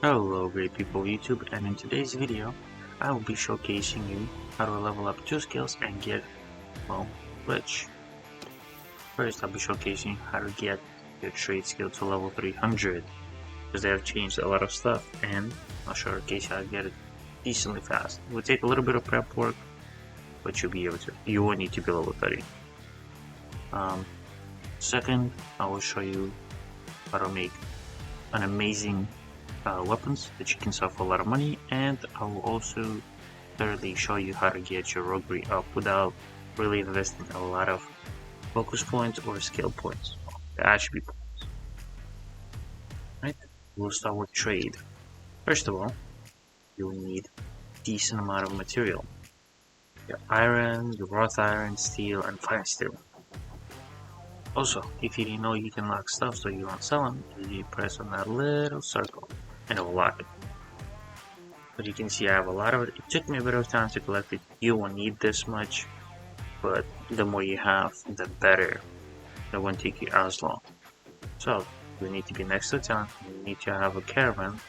Hello great people of YouTube, and in today's video I will be showcasing you how to level up 2 skills and get, well, rich. First I'll be showcasing how to get your trade skill to level 300, because they have changed a lot of stuff, and I'll showcase how to get it decently fast. It will take a little bit of prep work, but you'll be able to. You won't need to be level 30. Second, I will show you how to make an amazing weapons that you can sell for a lot of money, and I will also thirdly show you how to get your roguery up without really investing a lot of focus points or skill points, the attribute points. Right? We'll start with trade. First of all, you will need a decent amount of material. Your iron, your wrought iron, steel, and fine steel. Also, if you didn't know you can lock stuff so you won't sell them, you press on that little circle and it will lock it. But you can see I have a lot of it. It took me a bit of time to collect it. You won't need this much, but the more you have, the better. It won't take you as long. So, you need to be next to town. You need to have a caravan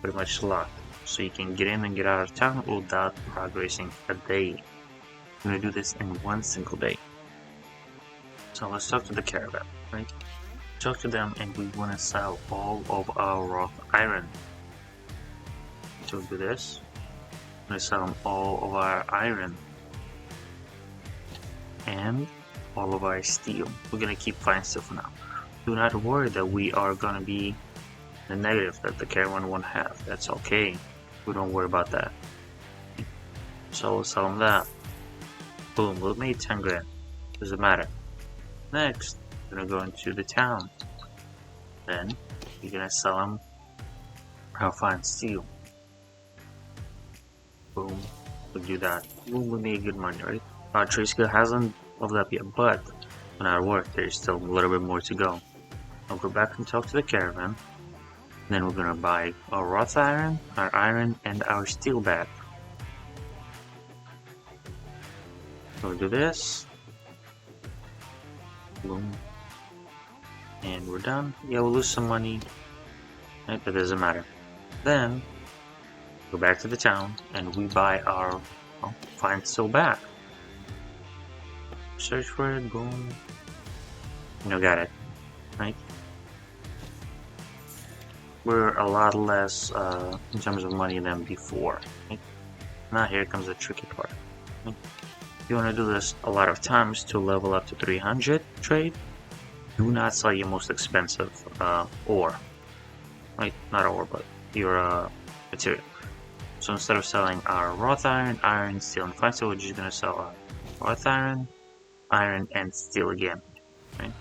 pretty much locked, so you can get in and get out of town without progressing a day. You're going to do this in one single day. So let's talk to the caravan, right? Talk to them, and we want to sell all of our wrought iron. So we'll do this. I'm going to sell them all of our iron and all of our steel. We're going to keep fine steel for now. Do not worry that we are going to be the negative that the caravan won't have. That's okay. We don't worry about that. So we'll sell them that. Boom, we made 10 grand. Doesn't matter. Next, we're gonna go into the town. Then, you're gonna sell them our fine steel. Boom, we'll do that. Boom, we made good money, right? Our trade skill hasn't leveled up yet, but when our work, there's still a little bit more to go. I'll go back and talk to the caravan. Then we're gonna buy our wrought iron, and our steel back. So we'll do this. Boom. And we're done. Yeah, we'll lose some money, right? But it doesn't matter. Then, go back to the town and we buy our fine steel back. Search for it, boom. Got it, right? We're a lot less in terms of money than before, right? Now here comes the tricky part, right? You want to do this a lot of times to level up to 300 trade. Do not sell your most expensive ore, right? Not ore, but your material. So instead of selling our wrought iron, steel, and fine steel, we're just gonna sell our wrought iron, and steel again, right?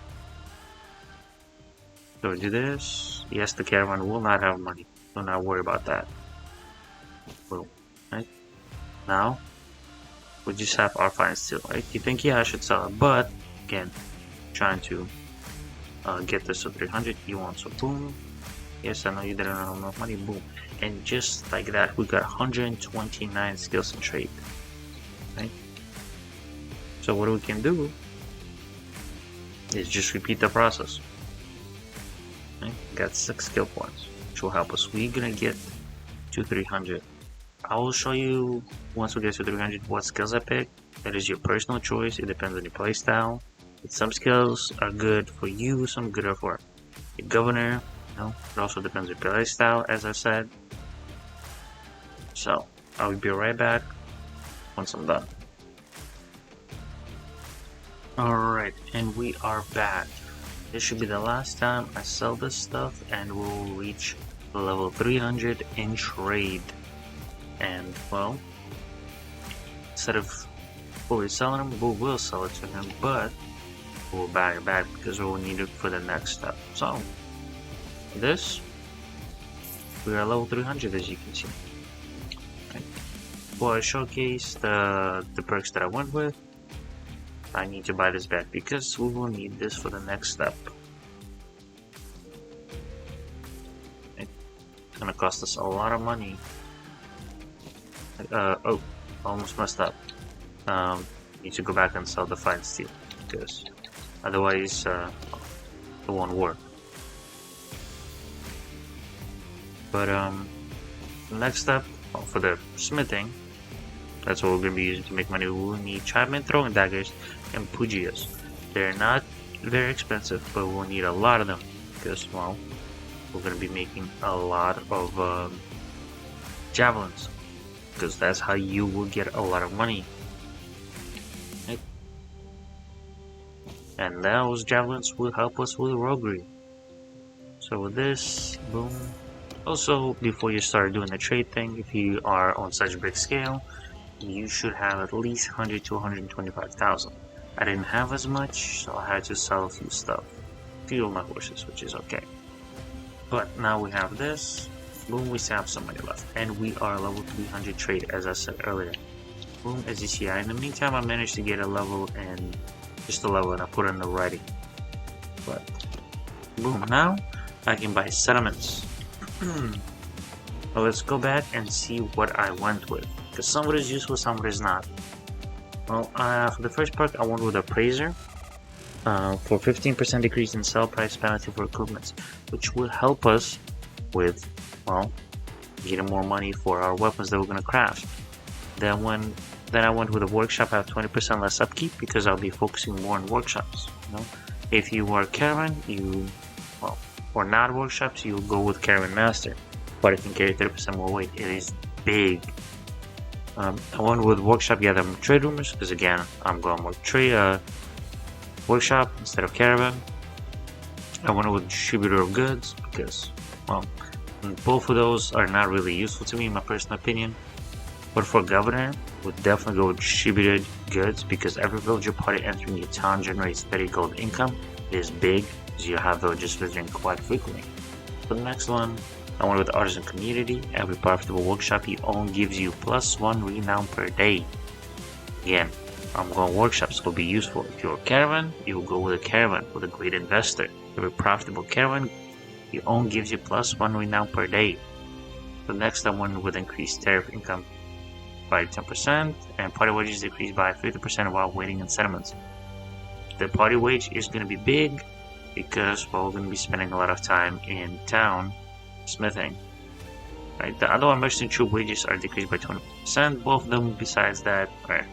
So we do this. Yes, the caravan will not have money. Do not worry about that. Boom, right? Now, we just have our fine steel, right? You think, yeah, I should sell it, but again, trying to get this to 300, you want, so boom. Yes, I know you didn't have enough money, boom. And just like that, we got 129 skills in trade, right? So what we can do is just repeat the process, right? Got 6 skill points, which will help us. We're gonna get to 300. I will show you once we get to 300 what skills I pick. That is your personal choice. It depends on your playstyle. Some skills are good for you, some good are for your governor. It also depends on your playstyle, as I said. So I'll be right back once I'm done. Alright, and we are back. This should be the last time I sell this stuff, and we'll reach level 300 in trade. And well, instead of fully selling him, we will sell it to him, but we'll buy it back because we'll need it for the next step. So, this, we are level 300, as you can see. Right. Before I showcase the perks that I went with, I need to buy this back because we will need this for the next step. Right. It's gonna cost us a lot of money. Oh, almost messed up. Need to go back and sell the fine steel because otherwise it won't work. But Next up, for the smithing, that's what we're going to be using to make money. We'll need chapman throwing daggers and pujias. They're not very expensive, but we'll need a lot of them because, well, we're going to be making a lot of javelins because that's how you will get a lot of money. Right? And those javelins will help us with roguery. So with this, boom. Also, before you start doing the trade thing, if you are on such a big scale, you should have at least 100 to 125,000. I didn't have as much, so I had to sell a few of my horses, which is okay. But now we have this, boom, we still have some money left, and we are level 300 trade, as I said earlier. Boom, as you see, in the meantime, I managed to get a level and just a level, and I put it in the writing. But boom, now I can buy settlements. Well, let's go back and see what I went with, because some of it is useful, some of it is not. Well, for the first perk, I went with Appraiser for 15% decrease in sell price penalty for equipment, which will help us with, well, getting more money for our weapons that we're going to craft. Then I went with a workshop. I have 20% less upkeep because I'll be focusing more on workshops. You know, if you are caravan, or not workshops, you'll go with caravan master, but it can carry 30% more weight. It is big. I went with workshop, yeah, them trade rumors, because again, I'm going with workshop instead of caravan. I went with distributor of goods because, well, both of those are not really useful to me in my personal opinion. But for governor, would definitely go with distributed goods because every villager party entering your town generates 30 gold income. It is big, as you have villagers visiting quite frequently. For the next one, I went with artisan community. Every profitable workshop you own gives you +1 renown per day. Again, I'm going workshops will be useful. If you're a caravan, you will go with a caravan with a great investor. Every profitable caravan you own gives you +1 renown per day. The next I went with increased tariff income by 10% and party wages decreased by 50% while waiting in settlements. The party wage is going to be big because, well, we're going to be spending a lot of time in town smithing. Right? The other one, merchant troop wages are decreased by 20%. Both of them, besides that, are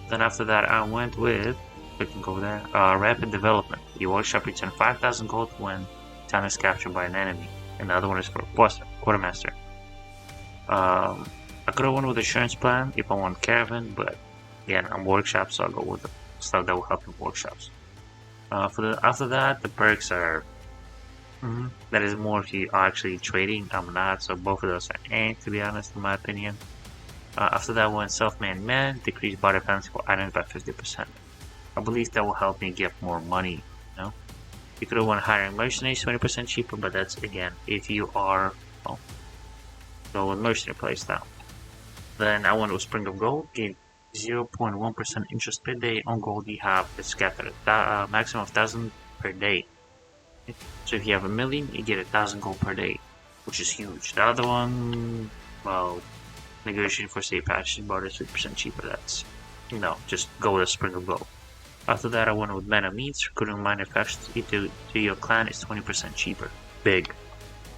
then after that, I went with, we can go there, rapid development. Your workshop returns 5,000 gold when town is captured by an enemy. And the other one is for quartermaster. I could have went with assurance plan if I want caravan, but again, I'm workshop, so I'll go with the stuff that will help in workshops. After that, the perks are that is more if you are actually trading. I'm not, so both of those are to be honest, in my opinion. After that one, self-made man, decrease body penalty for items by 50%. I believe that will help me get more money. You know, you could have won hiring mercenaries 20% cheaper, but that's again if you are go with mercenary playstyle. Then I went with Spring of Gold, gave 0.1% interest per day on gold you have. It's capped at maximum of 1,000 per day. So if you have 1,000,000, you get 1,000 gold per day, which is huge. The other one, well, negotiating for safe passage, bought it 3% cheaper. That's, just go with a Spring of Gold. After that, I went with Mana Meats. Recruiting minor factions to your clan is 20% cheaper. Big.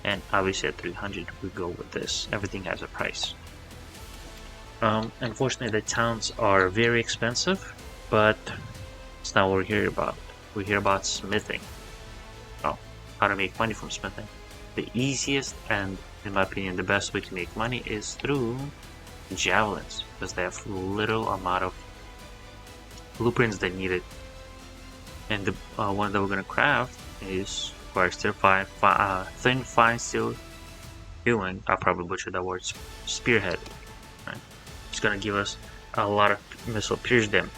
And obviously at 300, we go with this. Everything has a price. Unfortunately, the towns are very expensive, but it's not what we're here about. We're here about smithing. How to make money from smithing. The easiest and, in my opinion, the best way to make money is through javelins, because they have little amount of blueprints they needed. And the one that we're going to craft is thin fine steel hewing. I probably butchered that word. Spearhead. Right? It's going to give us a lot of missile pierce damage.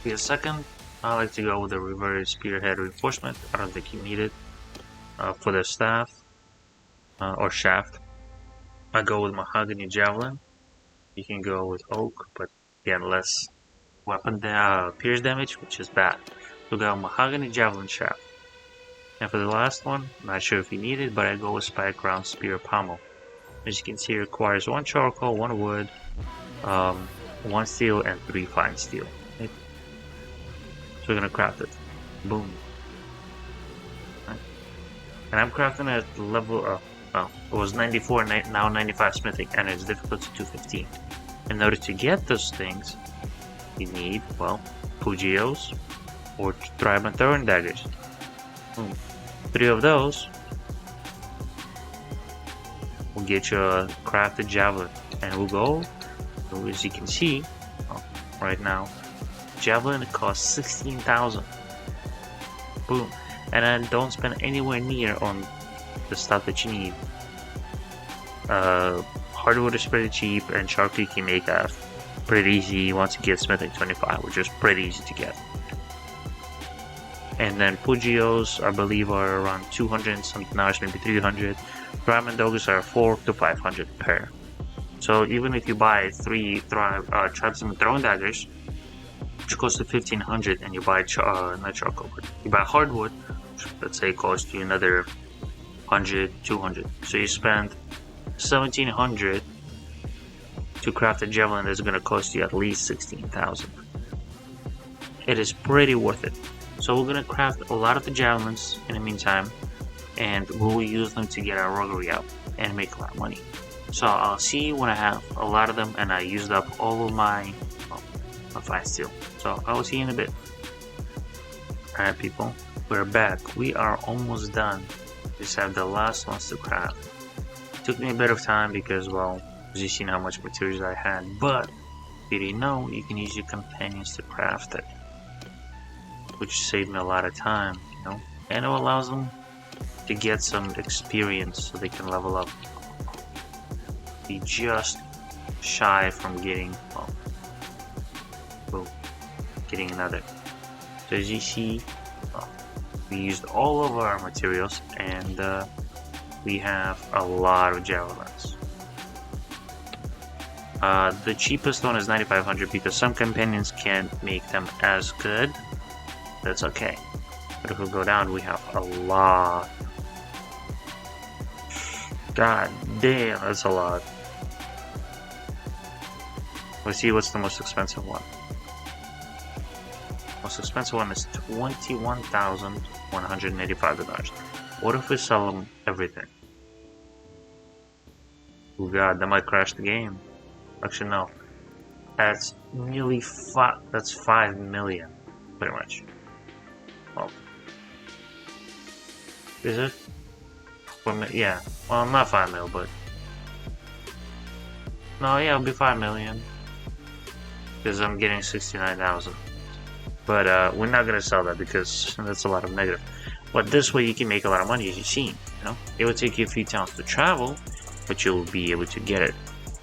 For the second, I like to go with the reverse spearhead reinforcement. I don't think you need it. For the staff or shaft, I go with mahogany javelin. You can go with oak, but again, less weapon pierce damage, which is bad. So go mahogany javelin shaft. And for the last one, I'm not sure if you need it, but I go with spike round spear pommel. As you can see, it requires 1 charcoal, 1 wood, 1 steel, and 3 fine steel. Right? So we're gonna craft it. Boom. Right. And I'm crafting at level It was 94, now 95 smithing, and it's difficulty 215. In order to get those things, you need, well, Pugios or Tribe and Throwing Daggers. 3 of those will get you a crafted javelin, and we'll go, as you can see, right now, javelin costs 16,000. Boom. And then don't spend anywhere near on the stuff that you need. Hardwood is pretty cheap, and sharp you can make pretty easy once you get smithing 25, which is pretty easy to get. And then Pugios, I believe, are around 200 something hours, maybe 300. Diamond Dogs are 400 to 500 per. So even if you buy 3 Tribes and Throwing Daggers, which costs you 1500, and you buy not charcoal, but you buy hardwood, which let's say costs you another 100, 200. So you spend 1700 to craft a javelin that's going to cost you at least 16,000. It is pretty worth it. So we're going to craft a lot of the javelins in the meantime, and we'll use them to get our roguery out and make a lot of money. So I'll see you when I have a lot of them and I used up all of my fine steel. So I'll see you in a bit. Alright people, we're back. We are almost done. Just have the last ones to craft. It took me a bit of time because, well, as you seen how much materials I had, but if you didn't know, you can use your companions to craft it, which saved me a lot of time, you know, and it allows them to get some experience so they can level up. Be just shy from getting, well, getting another. So as you see, we used all of our materials, and we have a lot of javelins. The cheapest one is 9500 because some companions can't make them as good. That's okay. But if we go down, we have a lot. God damn, that's a lot. Let's see what's the most expensive one. Most expensive one is $21,185. What if we sell them everything? Oh god, that might crash the game. Actually no. That's nearly 5 million, pretty much. Well, is it? Yeah. Well, not 5 mil, but no, yeah, it'll be 5 million because I'm getting 69,000. But we're not gonna sell that because that's a lot of negative. But this way you can make a lot of money, as you've seen. You know, it will take you a few towns to travel, but you'll be able to get it.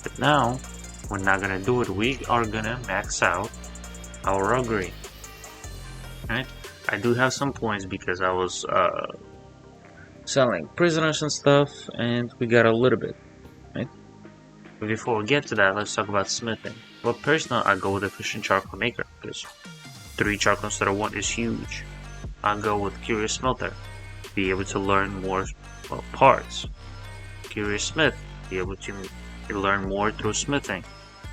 But now we're not gonna do it. We are gonna max out our roguery. Right? I do have some points because I was selling prisoners and stuff, and we got a little bit. Right? But before we get to that, let's talk about smithing. Well, personally, I go with efficient charcoal maker because 3 charcoal instead of 1 is huge. I go with curious smelter, be able to learn more parts. Curious smith, be able to learn more through smithing.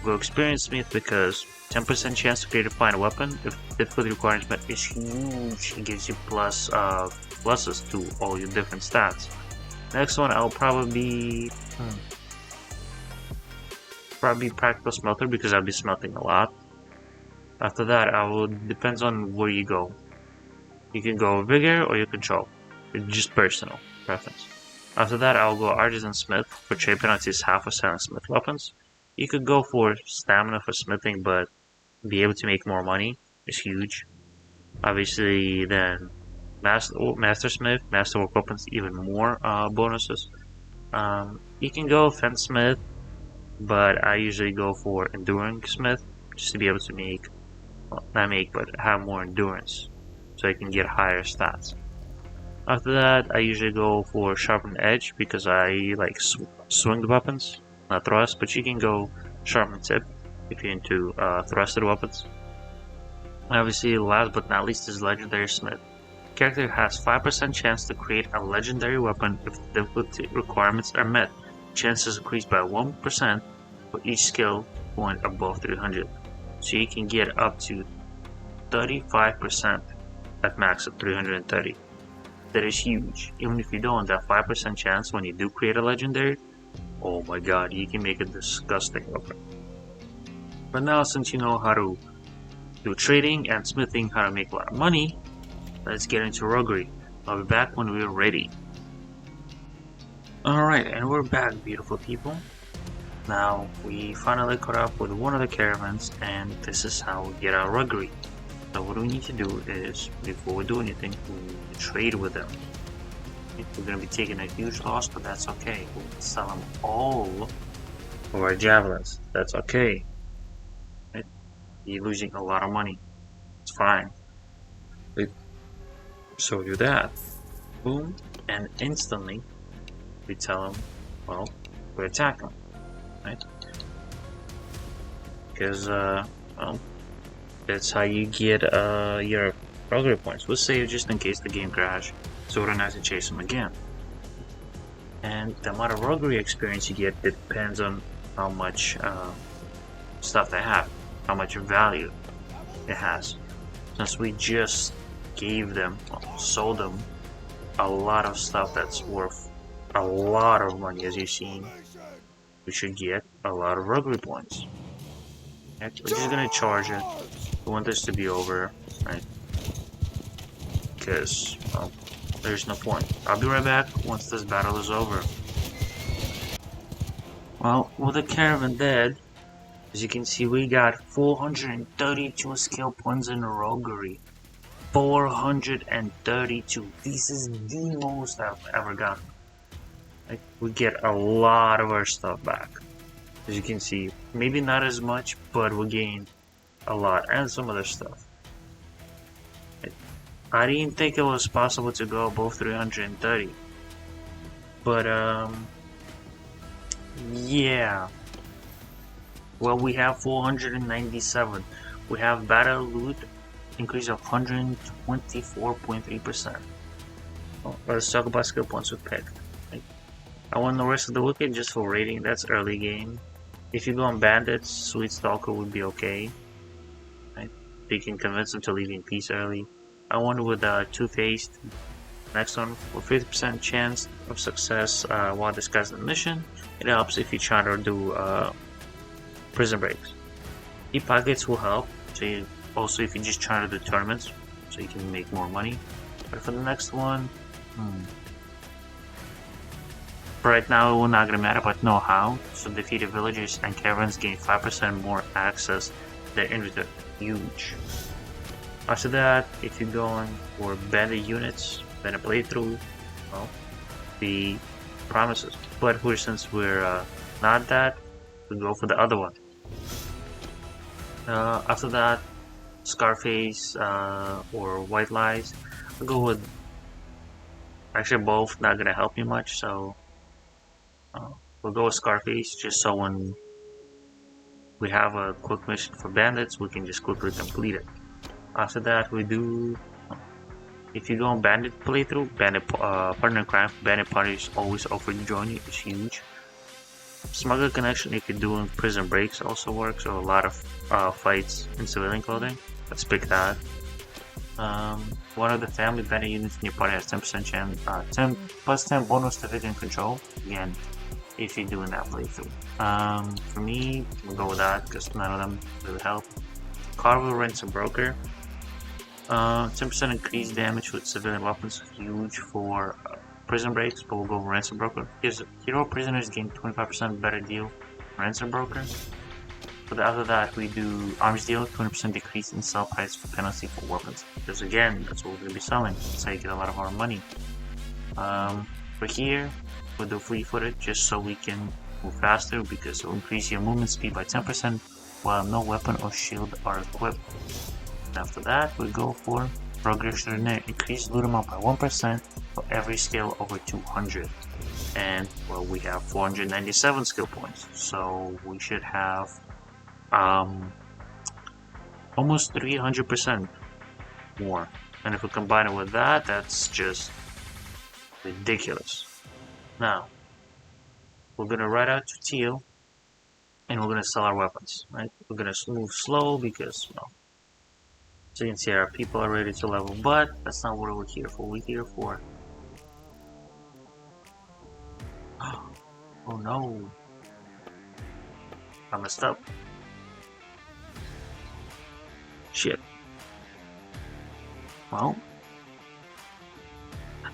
Go experienced smith because 10% chance to create a fine weapon if difficulty requirement is huge. It gives you pluses to all your different stats. Next one, I'll probably be practical smelter because I'll be smelting a lot. After that, depends on where you go. You can go vigor or you control. It's just personal preference. After that, I'll go artisan smith for trade penalties half of selling smith weapons. You could go for stamina for smithing, but be able to make more money is huge. Obviously, then master smith, master work weapons, even more bonuses. You can go fence smith, but I usually go for enduring smith just to be able to make, well, not make, but have more endurance, so I can get higher stats. After that, I usually go for sharpened edge because I like swing the weapons, not thrust, but you can go sharpened tip if you're into thrusted weapons. Obviously, last but not least is legendary smith. Character has 5% chance to create a legendary weapon if the difficulty requirements are met. Chances increase by 1% for each skill point above 300. So you can get up to 35% at max of 330. that is huge. Even if you don't, that 5% chance when you do create a legendary, oh my god, you can make a disgusting weapon. But now, since you know how to do trading and smithing, how to make a lot of money, let's get into roguery. I'll be back when we're ready. Alright, and we're back, beautiful people. Now, we finally caught up with one of the caravans, and this is how we get our roguery. So what we need to do is, before we do anything, we need to trade with them. We're going to be taking a huge loss, but that's okay. We'll sell them all of our javelins. That's okay. Right? You're losing a lot of money. It's fine. So do that. Boom. And instantly, we tell them, well, we attack them. Right? Because, well, that's how you get your roguery points. We'll save just in case the game crashes, so we don't have to chase them again. And the amount of roguery experience you get depends on how much stuff they have, how much value it has. Since we just gave them, sold them a lot of stuff that's worth a lot of money, as you've seen, we should get a lot of roguery points. Okay, we're just gonna charge it. We want this to be over, right? Because, well, there's no point. I'll be right back once this battle is over. Well, with the caravan dead, as you can see, we got 432 skill points in roguery. 432. This is the most I've ever gotten. Like, we get a lot of our stuff back. As you can see, maybe not as much, but we gain a lot, and some other stuff. I didn't think it was possible to go above 330. But, yeah. Well, we have 497. We have battle loot increase of 124.3%. Well, let's talk about skill points we picked. I want the rest of the wicked just for rating. That's early game. If you go on bandits, Sweet Stalker would be okay. Right? You can convince them to leave in peace early. I went with Two-Faced. Next one, with 50% chance of success while discussing the mission. It helps if you try to do prison breaks. Deep pockets will help. So also if you just try to do tournaments, so you can make more money. But for the next one, right now it will not gonna matter, but know how. So defeated villagers and caravans gain 5% more access to their inventory. Huge. After that, if you're going for bandit units, bandit playthrough, well, the promises. But since we're not that, we go for the other one. After that, Scarface or White Lies. I'll go with actually both. Not gonna help you much, so we'll go with Scarface just so when we have a quick mission for bandits, we can just quickly complete it. After that, we do. If you go on bandit playthrough, bandit partner craft, bandit parties always offer to join you. It's huge. Smuggler connection, if you're doing prison breaks, also works. Or a lot of fights in civilian clothing. Let's pick that. One of the family bandit units in your party has 10% chance, 10 bonus to vision control. Again, if you're doing that playthrough. For me, we'll go with that because none of them really help. Carver rents a broker. 10% increased damage with civilian weapons, huge for prison breaks, but we'll go ransom broker. Hero prisoners gain 25% better deal. Ransom broker. But after that, we do arms deal, 20% decrease in sell price for penalty for weapons. Because again, that's what we're going to be selling. That's how you get a lot of our money. For here, we'll do fleet footed just so we can move faster because it will increase your movement speed by 10% while no weapon or shield are equipped. After that, we go for roguery extraordinary. Increase loot amount by 1% for every skill over 200. And, well, we have 497 skill points. So, we should have almost 300% more. And if we combine it with that, that's just ridiculous. Now, we're going to ride out to Teal. And we're going to sell our weapons, right? We're going to move slow because, well, so you can see our people are ready to level, but that's not what we're here for. We're here for Oh no. I messed up. Shit. Well,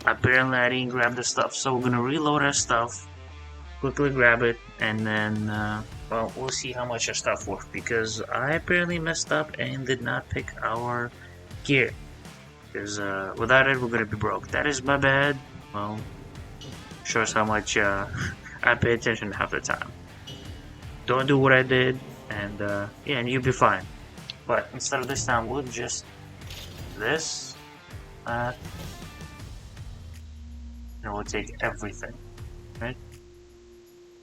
apparently I didn't grab the stuff, so we're gonna reload our stuff, quickly grab it, and then, well, we'll see how much our stuff worth, because I apparently messed up and did not pick our gear. Because without it, we're gonna be broke. That is my bad. Well, shows how much I pay attention half the time. Don't do what I did, and yeah, and you'll be fine. But instead of this time, we'll just this, and we'll take everything, right?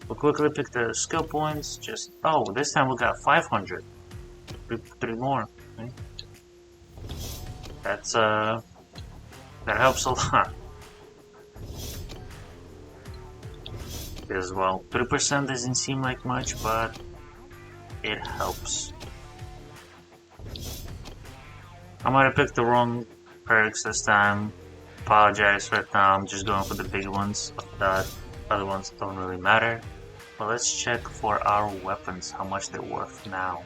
We'll quickly pick the skill points. Just this time we got 500. Three more. Right? That's that helps a lot. Because well, 3% doesn't seem like much, but it helps. I might have picked the wrong perks this time. Apologize right now. I'm just going for the big ones. The other ones don't really matter. But let's check for our weapons, how much they're worth now.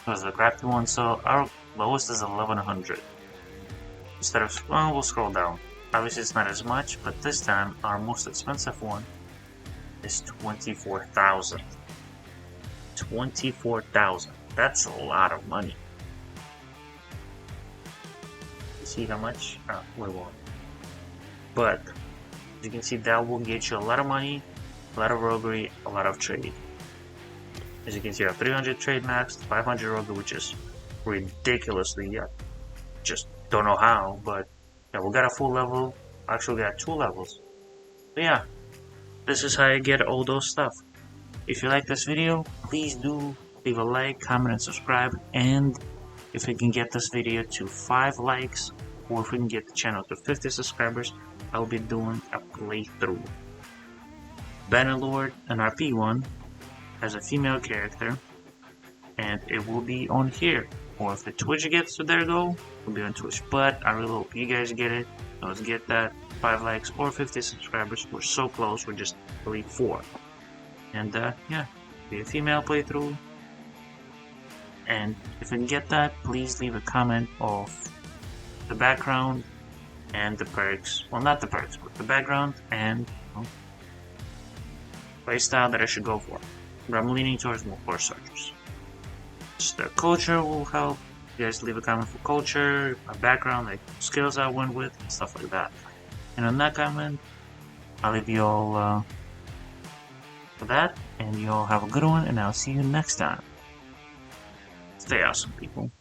Those are the crafty one, so our lowest is 1100. Instead of, well, we'll scroll down. Obviously it's not as much, but this time our most expensive one is 24,000. 24,000. That's a lot of money. You see how much? We won't. But as you can see, that will get you a lot of money, a lot of roguery, a lot of trade. As you can see, I have 300 trade maxed, 500 roguery, which is ridiculously, just don't know how, but yeah, we got a full level. Actually, we got 2 levels. But yeah, this is how you get all those stuff. If you like this video, please do leave a like, comment, and subscribe. And if we can get this video to 5 likes, or if we can get the channel to 50 subscribers, I'll be doing a playthrough. Bannerlord, an RP one, as a female character, and it will be on here. Or if the Twitch gets to their goal, it'll be on Twitch. But I really hope you guys get it. Let's get that 5 likes or 50 subscribers. We're so close. We're just really 4. And yeah, be a female playthrough. And if we can get that, please leave a comment of the background and the perks. Well, not the perks, but the background and playstyle that I should go for. But I'm leaning towards more horse archers. The culture will help. You guys leave a comment for culture, my background, like skills I went with, and stuff like that. And on that comment, I'll leave you all for that, and you all have a good one, and I'll see you next time. Stay awesome, people.